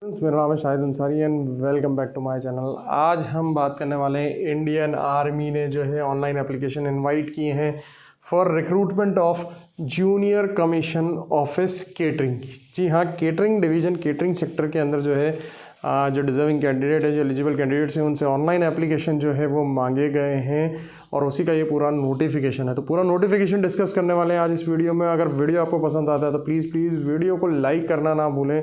मेरा नाम है Shahid Ansari and welcome back to my channel. आज हम बात करने वाले हैं इंडियन आर्मी ने जो है ऑनलाइन एप्लीकेशन इनवाइट किए हैं for recruitment of junior commission office catering. जी हाँ, केटरिंग डिवीज़न, केटरिंग सेक्टर के अंदर जो है जो डिज़र्विंग कैंडिडेट है, जो एलिजिबल कैंडिडेट्स हैं, उनसे ऑनलाइन एप्लीकेशन जो है वो मांगे गए हैं और उसी का ये पूरा नोटिफिकेशन है। तो पूरा नोटिफिकेशन डिस्कस करने वाले हैं आज इस वीडियो में। अगर वीडियो आपको पसंद आता है तो प्लीज़ वीडियो को लाइक करना ना भूलें।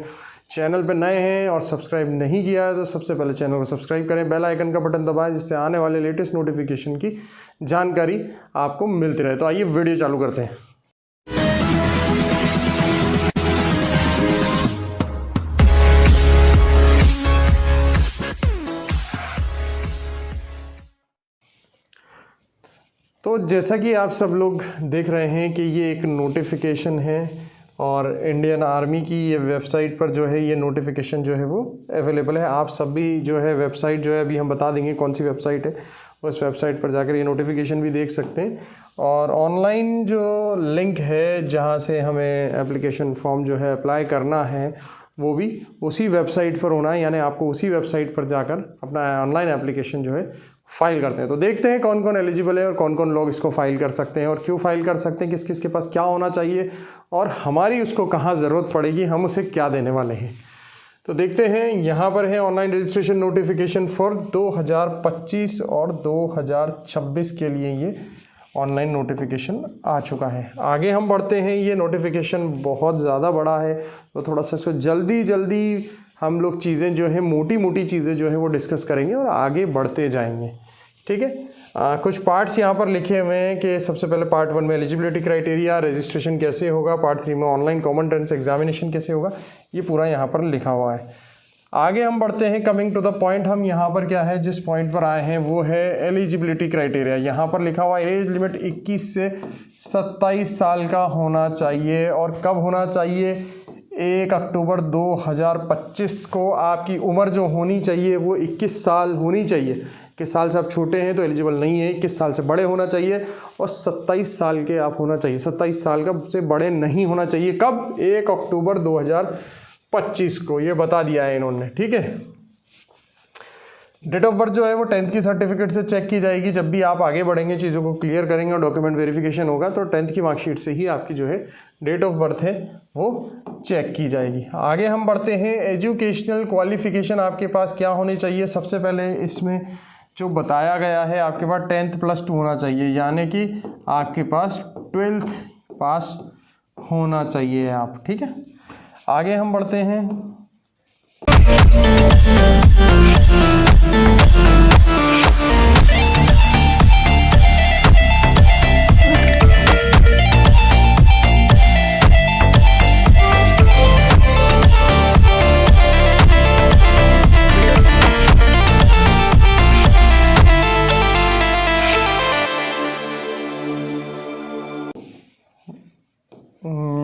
चैनल पर नए हैं और सब्सक्राइब नहीं किया है तो सबसे पहले चैनल को सब्सक्राइब करें, बेल आइकन का बटन दबाएं जिससे आने वाले लेटेस्ट नोटिफिकेशन की जानकारी आपको मिलती रहे। तो आइए वीडियो चालू करते हैं। तो जैसा कि आप सब लोग देख रहे हैं कि ये एक नोटिफिकेशन है और इंडियन आर्मी की ये वेबसाइट पर जो है ये नोटिफिकेशन जो है वो अवेलेबल है। आप सभी जो है वेबसाइट जो है अभी हम बता देंगे कौन सी वेबसाइट है, उस वेबसाइट पर जाकर ये नोटिफिकेशन भी देख सकते हैं। और ऑनलाइन जो लिंक है जहाँ से हमें एप्लीकेशन फॉर्म जो है अप्लाई करना है वो भी उसी वेबसाइट पर होना है, यानी आपको उसी वेबसाइट पर जाकर अपना ऑनलाइन एप्लीकेशन जो है फाइल करते हैं। तो देखते हैं कौन कौन एलिजिबल है और कौन कौन लोग इसको फाइल कर सकते हैं और क्यों फाइल कर सकते हैं, किस किस के पास क्या होना चाहिए और हमारी उसको कहाँ ज़रूरत पड़ेगी, हम उसे क्या देने वाले हैं। तो देखते हैं, यहाँ पर है ऑनलाइन रजिस्ट्रेशन नोटिफिकेशन फॉर 2025 और 2026 के लिए ये ऑनलाइन नोटिफिकेशन आ चुका है। आगे हम बढ़ते हैं, ये नोटिफिकेशन बहुत ज़्यादा बड़ा है तो थोड़ा सा इसको जल्दी हम लोग चीज़ें जो है मोटी चीज़ें जो है वो डिस्कस करेंगे और आगे बढ़ते जाएंगे। ठीक है, कुछ पार्ट्स यहाँ पर लिखे हुए हैं कि सबसे पहले पार्ट 1 में एलिजिबिलिटी क्राइटेरिया, रजिस्ट्रेशन कैसे होगा, पार्ट 3 में ऑनलाइन कॉमन एंट्रेंस एग्जामिनेशन कैसे होगा, ये पूरा यहाँ पर लिखा हुआ है। आगे हम बढ़ते हैं, कमिंग टू द पॉइंट। हम यहाँ पर क्या है, जिस पॉइंट पर आए हैं वो है एलिजिबिलिटी क्राइटेरिया। यहाँ पर लिखा हुआ है एज लिमिट 21 से 27 साल का होना चाहिए और कब होना चाहिए, 1 अक्टूबर 2025 को आपकी उम्र जो होनी चाहिए वो 21 साल होनी चाहिए। 21 साल से आप छोटे हैं तो एलिजिबल नहीं है, 21 साल से बड़े होना चाहिए और 27 साल के आप होना चाहिए। 27 साल का से बड़े नहीं होना चाहिए। कब, 1 अक्टूबर 2025 को, ये बता दिया है इन्होंने। ठीक है, डेट ऑफ बर्थ जो है वो 10th की सर्टिफिकेट से चेक की जाएगी। जब भी आप आगे बढ़ेंगे, चीज़ों को क्लियर करेंगे और डॉक्यूमेंट वेरिफिकेशन होगा तो 10th की मार्कशीट से ही आपकी जो है डेट ऑफ बर्थ है वो चेक की जाएगी। आगे हम बढ़ते हैं, एजुकेशनल क्वालिफिकेशन आपके पास क्या होनी चाहिए। सबसे पहले इसमें जो बताया गया है आपके पास 10th + 2 होना चाहिए, यानी कि आपके पास 12th पास होना चाहिए आप। ठीक है, आगे हम बढ़ते हैं।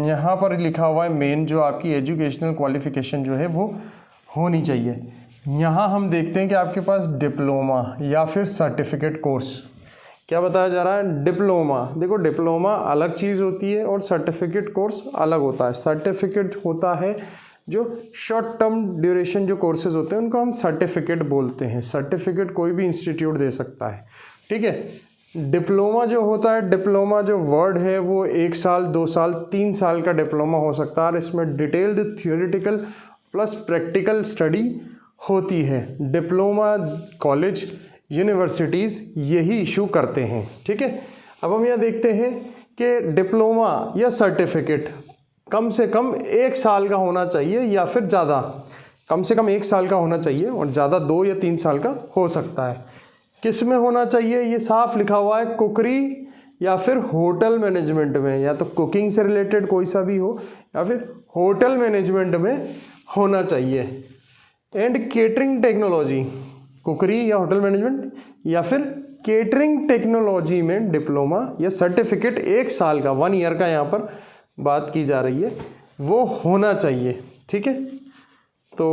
यहाँ पर लिखा हुआ है मेन जो आपकी एजुकेशनल क्वालिफिकेशन जो है वो होनी चाहिए। यहाँ हम देखते हैं कि आपके पास डिप्लोमा या फिर सर्टिफिकेट कोर्स, क्या बताया जा रहा है, डिप्लोमा। देखो, डिप्लोमा अलग चीज़ होती है और सर्टिफिकेट कोर्स अलग होता है। सर्टिफिकेट होता है जो शॉर्ट टर्म ड्यूरेशन जो कोर्सेज होते हैं उनको हम सर्टिफिकेट बोलते हैं। सर्टिफिकेट कोई भी इंस्टीट्यूट दे सकता है। ठीक है, डिप्लोमा जो होता है, डिप्लोमा जो वर्ड है वो 1 साल, 2 साल, 3 साल का डिप्लोमा हो सकता है और इसमें detailed theoretical plus practical study होती है। डिप्लोमा कॉलेज, यूनिवर्सिटीज़ यही इशू करते हैं। ठीक है, अब हम यहाँ देखते हैं कि डिप्लोमा या सर्टिफिकेट कम से कम 1 साल का होना चाहिए या फिर ज़्यादा, कम से कम 1 साल का होना चाहिए और ज़्यादा 2 या 3 साल का हो सकता है। किस में होना चाहिए, ये साफ लिखा हुआ है, कुकरी या फिर होटल मैनेजमेंट में, या तो कुकिंग से रिलेटेड कोई सा भी हो या फिर होटल मैनेजमेंट में होना चाहिए। एंड केटरिंग टेक्नोलॉजी, कुकरी या होटल मैनेजमेंट या फिर केटरिंग टेक्नोलॉजी में डिप्लोमा या सर्टिफिकेट 1 साल का, 1 ईयर का यहाँ पर बात की जा रही है, वो होना चाहिए। ठीक है, तो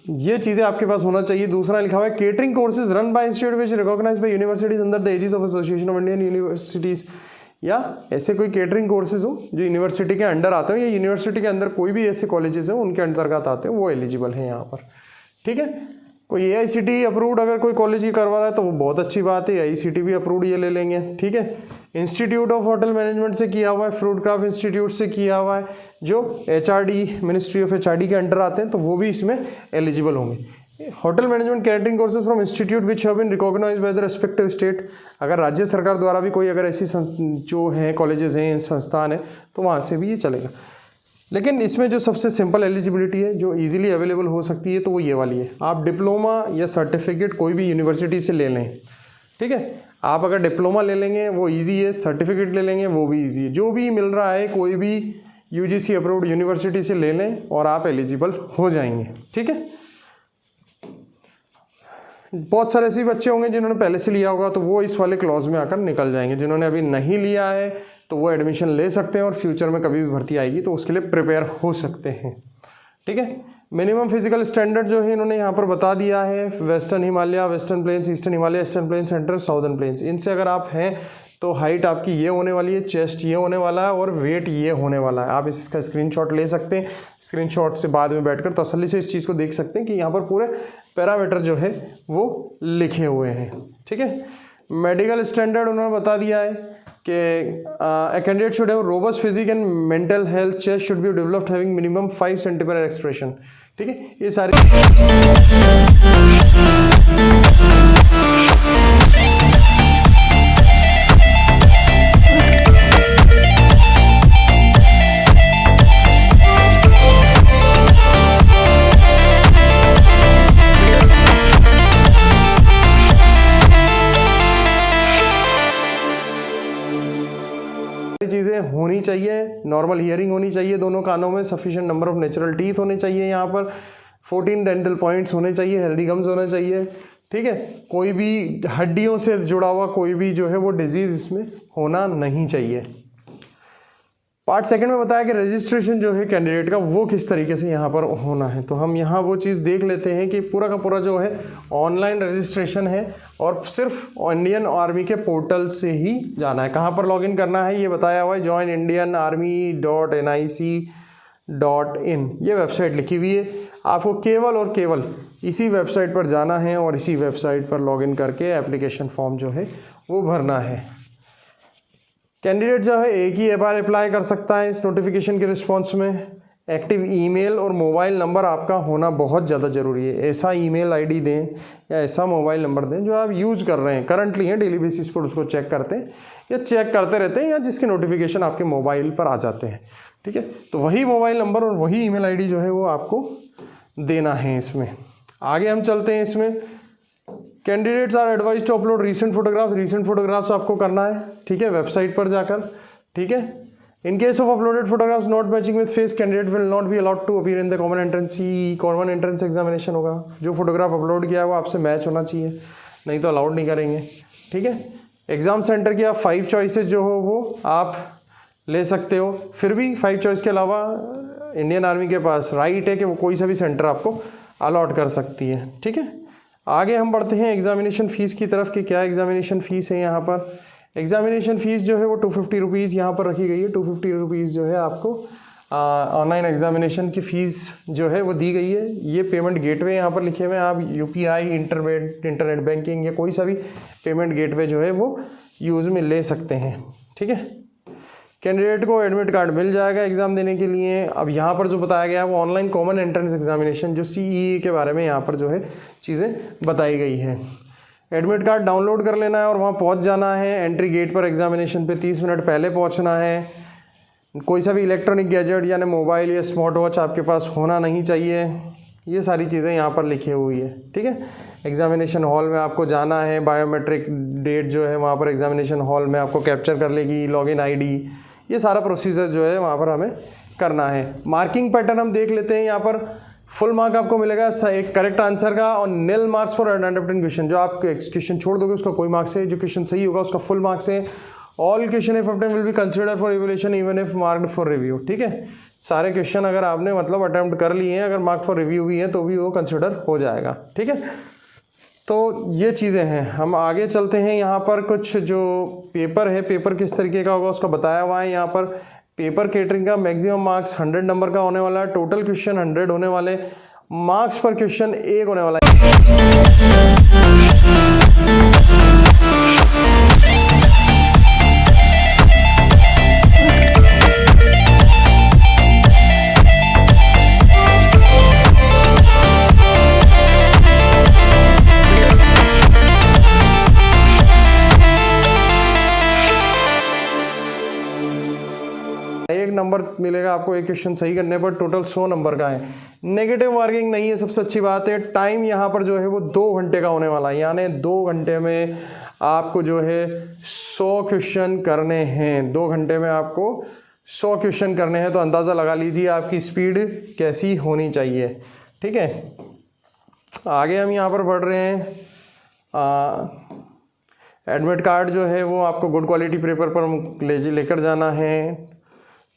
ये चीज़ें आपके पास होना चाहिए। दूसरा लिखा हुआ है catering courses run by institute which recognised by universities under the aegis of association of Indian universities. या ऐसे कोई केटरिंग कोर्सेज हो जो यूनिवर्सिटी के अंडर आते हो या यूनिवर्सिटी के अंदर कोई भी ऐसे कॉलेजेस हैं उनके अंतर्गत आते हैं, वो एलिजिबल हैं यहाँ पर। ठीक है, कोई AICTE अप्रूव्ड अगर कोई कॉलेज ही करवा रहा है तो वो बहुत अच्छी बात है, AICTE भी अप्रूव्ड ये ले लेंगे। ठीक है, इंस्टीट्यूट ऑफ होटल मैनेजमेंट से किया हुआ है, फ्रूट क्राफ्ट इंस्टीट्यूट से किया हुआ है, जो HRD मिनिस्ट्री ऑफ HRD के अंडर आते हैं, तो वो भी इसमें एलिजिबल होंगे। Hotel management catering courses from institute which have been recognised by the respective state, अगर राज्य सरकार द्वारा भी कोई अगर ऐसी जो हैं कॉलेजेस हैं, संस्थान है, तो वहाँ से भी ये चलेगा। लेकिन इसमें जो सबसे सिंपल एलिजिबिलिटी है जो इजीली अवेलेबल हो सकती है तो वो ये वाली है, आप डिप्लोमा या सर्टिफिकेट कोई भी यूनिवर्सिटी से ले लें। ठीक है, आप अगर डिप्लोमा ले लेंगे वो इजी है, सर्टिफिकेट ले लेंगे वो भी इजी है, जो भी मिल रहा है कोई भी UGC अप्रूव्ड यूनिवर्सिटी से ले लें और आप एलिजिबल हो जाएंगे। ठीक है, बहुत सारे ऐसे बच्चे होंगे जिन्होंने पहले से लिया होगा तो वो इस वाले क्लॉज में आकर निकल जाएंगे, जिन्होंने अभी नहीं लिया है तो वो एडमिशन ले सकते हैं और फ्यूचर में कभी भी भर्ती आएगी तो उसके लिए प्रिपेयर हो सकते हैं। ठीक है, मिनिमम फिजिकल स्टैंडर्ड जो है इन्होंने यहाँ पर बता दिया है, western Himalaya, western plains, eastern Himalaya, eastern plains, central, southern plains, इनसे अगर आप हैं तो हाइट आपकी ये होने वाली है, चेस्ट ये होने वाला है और वेट ये होने वाला है। आप इसका स्क्रीनशॉट ले सकते हैं, स्क्रीनशॉट से बाद में बैठकर तसल्ली से इस चीज़ को देख सकते हैं कि यहाँ पर पूरे पैरामीटर जो है वो लिखे हुए हैं। ठीक है, मेडिकल स्टैंडर्ड उन्होंने बता दिया है कि a candidate should have robust physique and mental health, chest should be developed having minimum 5 cm expression। ठीक है, ये सारी चीज़ें होनी चाहिए। नॉर्मल हियरिंग होनी चाहिए दोनों कानों में, sufficient number of natural teeth होने चाहिए, यहाँ पर 14 डेंटल पॉइंट्स होने चाहिए, हेल्दी गम्स होना चाहिए। ठीक है, कोई भी हड्डियों से जुड़ा हुआ कोई भी जो है वो डिजीज़ इसमें होना नहीं चाहिए। पार्ट सेकंड में बताया कि रजिस्ट्रेशन जो है कैंडिडेट का वो किस तरीके से यहाँ पर होना है, तो हम यहाँ वो चीज़ देख लेते हैं कि पूरा का पूरा जो है ऑनलाइन रजिस्ट्रेशन है और सिर्फ इंडियन आर्मी के पोर्टल से ही जाना है। कहाँ पर लॉगिन करना है ये बताया हुआ है, joinindianarmy.nic.in ये वेबसाइट लिखी हुई है। आपको केवल और केवल इसी वेबसाइट पर जाना है और इसी वेबसाइट पर लॉगिन करके एप्लीकेशन फॉर्म जो है वो भरना है। कैंडिडेट जो है एक ही बार अप्लाई कर सकता है इस नोटिफिकेशन के रिस्पॉन्स में। एक्टिव ईमेल और मोबाइल नंबर आपका होना बहुत ज़्यादा ज़रूरी है। ऐसा ईमेल आईडी दें या ऐसा मोबाइल नंबर दें जो आप यूज़ कर रहे हैं करंटली हैं, डेली बेसिस पर उसको चेक करते हैं या चेक करते रहते हैं या जिसके नोटिफिकेशन आपके मोबाइल पर आ जाते हैं। ठीक है, तो वही मोबाइल नंबर और वही ईमेल आईडी जो है वो आपको देना है। इसमें आगे हम चलते हैं। इसमें candidates are advise to upload recent photographs आपको करना है। ठीक है, वेबसाइट पर जाकर। ठीक है, in case of uploaded photographs not matching with face, candidate will not be allowed to appear in the common entrance examination होगा। जो फोटोग्राफ अपलोड किया है वो आपसे मैच होना चाहिए, नहीं तो अलाउड नहीं करेंगे। ठीक है, एग्जाम सेंटर की आप 5 चॉइसेस जो हो वो आप ले सकते हो। फिर भी 5 चॉइस के अलावा इंडियन आर्मी के पास राइट है कि वो कोई सा भी सेंटर आपको अलॉट कर सकती है। ठीक है, आगे हम बढ़ते हैं एग्जामिनेशन फ़ीस की तरफ कि क्या एग्जामिनेशन फ़ीस है। यहाँ पर एग्जामिनेशन फ़ीस जो है वो 250 रुपीज़ यहाँ पर रखी गई है। 250 रुपीज़ जो है आपको ऑनलाइन एग्जामिनेशन की फ़ीस जो है वो दी गई है। ये पेमेंट गेटवे यहाँ पर लिखे हुए हैं, आप UPI, इंटरनेट बैंकिंग या कोई सा भी पेमेंट गेटवे जो है वो यूज़ में ले सकते हैं। ठीक है, कैंडिडेट को एडमिट कार्ड मिल जाएगा एग्ज़ाम देने के लिए। अब यहाँ पर जो बताया गया है वो ऑनलाइन कॉमन एंट्रेंस एग्जामिनेशन जो CEE के बारे में यहाँ पर जो है चीज़ें बताई गई है। एडमिट कार्ड डाउनलोड कर लेना है और वहाँ पहुँच जाना है। एंट्री गेट पर एग्जामिनेशन पे 30 मिनट पहले पहुँचना है। कोई सा भी इलेक्ट्रॉनिक गैजेट यानी मोबाइल या स्मार्ट वॉच आपके पास होना नहीं चाहिए। ये सारी चीज़ें यहाँ पर लिखी हुई है। ठीक है, एग्जामिनेशन हॉल में आपको जाना है। बायोमेट्रिक डेट जो है वहाँ पर एग्जामिनेशन हॉल में आपको कैप्चर कर लेगी, लॉगिन ID, ये सारा प्रोसीजर जो है वहाँ पर हमें करना है। मार्किंग पैटर्न हम देख लेते हैं। यहाँ पर फुल मार्क आपको मिलेगा एक करेक्ट आंसर का और निल मार्क्स फॉर अनअटेम्प्टेड क्वेश्चन। जो आप क्वेश्चन छोड़ दोगे उसका कोई मार्क्स है, जो क्वेश्चन सही होगा उसका फुल मार्क्स है। All question if attempt will be consider for evaluation even if marked for review. ठीक है, सारे क्वेश्चन अगर आपने मतलब अटेम्प्ट कर लिए हैं, अगर मार्क फॉर रिव्यू भी है तो भी वो कंसिडर हो जाएगा। ठीक है, तो ये चीज़ें हैं। हम आगे चलते हैं। यहाँ पर कुछ जो पेपर है, पेपर किस तरीके का होगा उसका बताया हुआ है। यहाँ पर पेपर केटरिंग का मैक्सिमम मार्क्स 100 नंबर का होने वाला है। टोटल क्वेश्चन 100 होने वाले, मार्क्स पर क्वेश्चन 1 होने वाला है। एक नंबर मिलेगा आपको एक क्वेश्चन सही करने पर। टोटल 100 नंबर का है। नेगेटिव मार्किंग नहीं है, सबसे अच्छी बात है। टाइम यहाँ पर जो है वो 2 घंटे का होने वाला है, यानी 2 घंटे में आपको जो है 100 क्वेश्चन करने हैं। 2 घंटे में आपको 100 क्वेश्चन करने हैं, तो अंदाज़ा लगा लीजिए आपकी स्पीड कैसी होनी चाहिए। ठीक है, आगे हम यहाँ पर बढ़ रहे हैं। एडमिट कार्ड जो है वो आपको गुड क्वालिटी पेपर पर लेकर जाना है।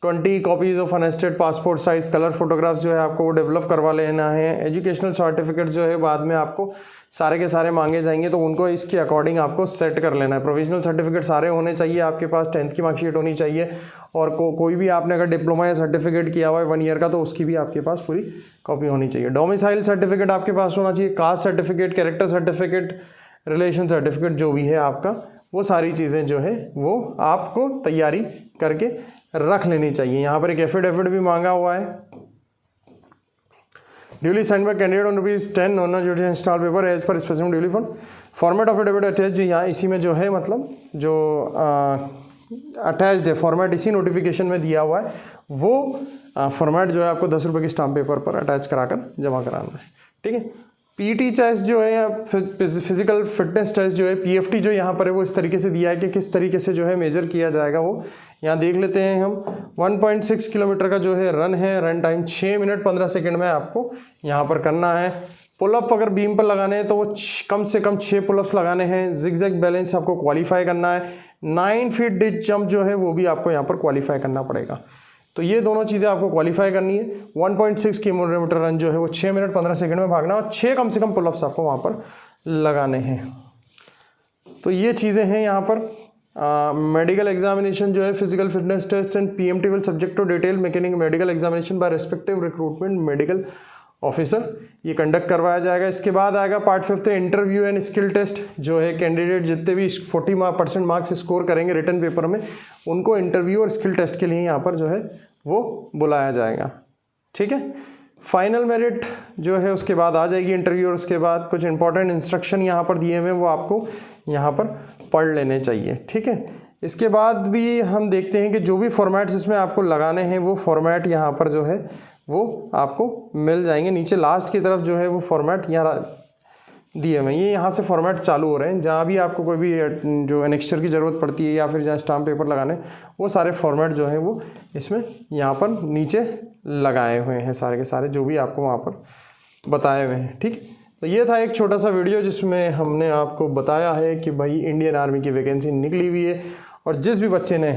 20 copies of unattested passport size colour photographs जो है आपको वो डेवलप करवा लेना है। एजुकेशनल सर्टिफिकेट जो है बाद में आपको सारे के सारे मांगे जाएंगे, तो उनको इसके अकॉर्डिंग आपको सेट कर लेना है। प्रोविजनल सर्टिफिकेट सारे होने चाहिए आपके पास। 10th की मार्कशीट होनी चाहिए, और कोई भी आपने अगर डिप्लोमा या सर्टिफिकेट किया हुआ है 1 ईयर का, तो उसकी भी आपके पास पूरी कॉपी होनी चाहिए। डोमिसाइल सर्टिफिकेट आपके पास होना चाहिए। Caste certificate, character certificate, relation certificate जो भी है आपका, वो सारी चीज़ें जो है वो आपको तैयारी करके रख लेनी चाहिए। यहाँ पर एक एफिडेविट भी मांगा हुआ है। Duly signed by candidate on ₹10 on judicial install paper as per specific duly for format of affidavit attach. जो यहाँ इसी में जो है मतलब जो अटैच्ड है फॉर्मेट इसी नोटिफिकेशन में दिया हुआ है, वो फॉर्मेट जो है आपको ₹10 की स्टाम्प पेपर पर अटैच कराकर जमा कराना है। ठीक है। पीटी टेस्ट जो है या फिजिकल फिटनेस टेस्ट जो है, पीएफटी जो यहाँ पर है वो इस तरीके से दिया है कि किस तरीके से जो है मेजर किया जाएगा, वो यहाँ देख लेते हैं हम। 1.6 किलोमीटर का जो है रन है। रन टाइम 6 मिनट 15 सेकंड में आपको यहाँ पर करना है। पुलअप अगर बीम पर लगाने हैं तो वो कम से कम 6 पुलअप्स लगाने हैं। जिगजैग बैलेंस आपको क्वालिफाई करना है। 9 फीट डिच जंप जो है वो भी आपको यहाँ पर क्वालिफाई करना पड़ेगा। तो ये दोनों चीज़ें आपको क्वालिफाई करनी है। 1.6 किलोमीटर रन जो है वो 6 मिनट 15 सेकंड में भागना, और 6 कम से कम पुलअप्स आपको वहाँ पर लगाने हैं। तो ये चीज़ें हैं यहाँ पर। मेडिकल एग्जामिनेशन जो है, physical fitness test and PMT will subject to detail mechanic medical examination by respective recruitment medical officer, ये कंडक्ट करवाया जाएगा। इसके बाद आएगा part 5 interview and skill test जो है। कैंडिडेट जितने भी 40% मार्क्स स्कोर करेंगे रिटन पेपर में, उनको इंटरव्यू और स्किल टेस्ट के लिए यहाँ पर जो है वो बुलाया जाएगा। ठीक है। फाइनल मेरिट जो है उसके बाद आ जाएगी इंटरव्यू, और उसके बाद कुछ इंपॉर्टेंट इंस्ट्रक्शन यहाँ पर दिए हुए हैं, वो आपको यहाँ पर पढ़ लेने चाहिए। ठीक है। इसके बाद भी हम देखते हैं कि जो भी फॉर्मेट्स इसमें आपको लगाने हैं, वो फॉर्मेट यहाँ पर जो है वो आपको मिल जाएंगे। नीचे लास्ट की तरफ जो है वो फॉर्मेट यहाँ दिए हुए हैं। ये यहाँ से फॉर्मेट चालू हो रहे हैं। जहाँ भी आपको कोई भी जो एनेक्स्चर की ज़रूरत पड़ती है या फिर जहाँ स्टाम्प पेपर लगाने, वो सारे फॉर्मेट जो हैं वो इसमें यहाँ पर नीचे लगाए हुए हैं, सारे के सारे जो भी आपको वहाँ पर बताए हुए हैं। ठीक। तो ये था एक छोटा सा वीडियो जिसमें हमने आपको बताया है कि भाई इंडियन आर्मी की वैकेंसी निकली हुई है, और जिस भी बच्चे ने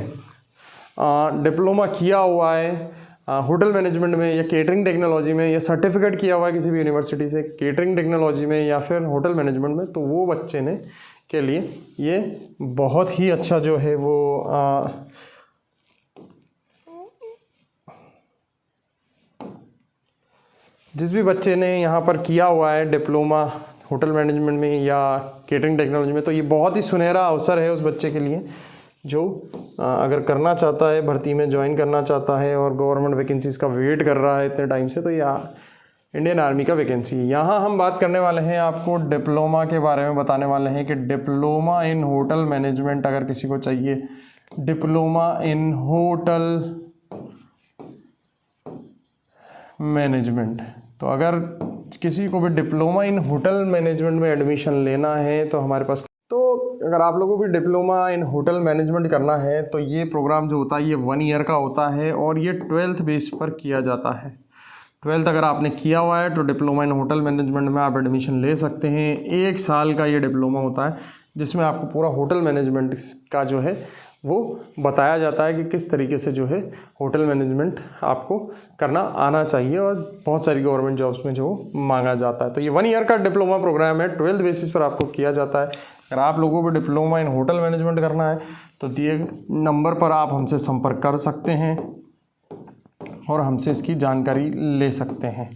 डिप्लोमा किया हुआ है होटल मैनेजमेंट में या केटरिंग टेक्नोलॉजी में, या सर्टिफिकेट किया हुआ है किसी भी यूनिवर्सिटी से केटरिंग टेक्नोलॉजी में या फिर होटल मैनेजमेंट में, तो वो बच्चे ने के लिए ये बहुत ही अच्छा जो है वो जिस भी बच्चे ने यहाँ पर किया हुआ है डिप्लोमा होटल मैनेजमेंट में या केटरिंग टेक्नोलॉजी में, तो ये बहुत ही सुनहरा अवसर है उस बच्चे के लिए जो अगर करना चाहता है, भर्ती में ज्वाइन करना चाहता है और गवर्नमेंट वैकेंसीज़ का वेट कर रहा है इतने टाइम से, तो यह इंडियन आर्मी का वैकेंसी है। यहाँ हम बात करने वाले हैं, आपको डिप्लोमा के बारे में बताने वाले हैं कि डिप्लोमा इन होटल मैनेजमेंट अगर किसी को चाहिए, डिप्लोमा इन होटल मैनेजमेंट, तो अगर किसी को भी डिप्लोमा इन होटल मैनेजमेंट में एडमिशन लेना है तो हमारे पास, तो अगर आप लोगों को भी डिप्लोमा इन होटल मैनेजमेंट करना है तो ये प्रोग्राम जो होता है ये 1 ईयर का होता है और ये 12th बेस पर किया जाता है। 12th अगर आपने किया हुआ है तो डिप्लोमा इन होटल मैनेजमेंट में आप एडमिशन ले सकते हैं। 1 साल का ये डिप्लोमा होता है जिसमें आपको पूरा होटल मैनेजमेंट का जो है वो बताया जाता है कि किस तरीके से जो है होटल मैनेजमेंट आपको करना आना चाहिए, और बहुत सारी गवर्नमेंट जॉब्स में जो मांगा जाता है। तो ये 1 ईयर का डिप्लोमा प्रोग्राम है, 12th बेसिस पर आपको किया जाता है। अगर आप लोगों को डिप्लोमा इन होटल मैनेजमेंट करना है तो दिए नंबर पर आप हमसे संपर्क कर सकते हैं और हमसे इसकी जानकारी ले सकते हैं।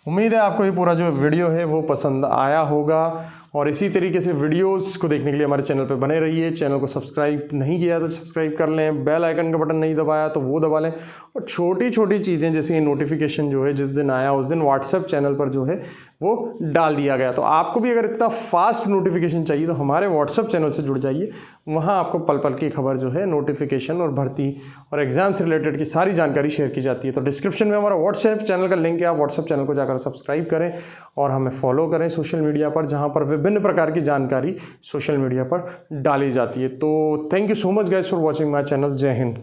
उम्मीद है आपको ये पूरा जो वीडियो है वो पसंद आया होगा, और इसी तरीके से वीडियोस को देखने के लिए हमारे चैनल पर बने रहिए। चैनल को सब्सक्राइब नहीं किया तो सब्सक्राइब कर लें, बेल आइकन का बटन नहीं दबाया तो वो दबा लें, और छोटी छोटी चीज़ें जैसे नोटिफिकेशन जो है जिस दिन आया उस दिन व्हाट्सएप चैनल पर जो है वो डाल दिया गया। तो आपको भी अगर इतना फास्ट नोटिफिकेशन चाहिए तो हमारे व्हाट्सएप चैनल से जुड़ जाइए, वहाँ आपको पल पल की खबर जो है नोटिफिकेशन और भर्ती और एग्जाम से रिलेटेड की सारी जानकारी शेयर की जाती है। तो डिस्क्रिप्शन में हमारा व्हाट्सएप चैनल का लिंक है, आप व्हाट्सएप चैनल को जाकर सब्सक्राइब करें और हमें फॉलो करें सोशल मीडिया पर, जहाँ पर विभिन्न प्रकार की जानकारी सोशल मीडिया पर डाली जाती है। तो thank you so much guys for watching my channel. जय हिंद।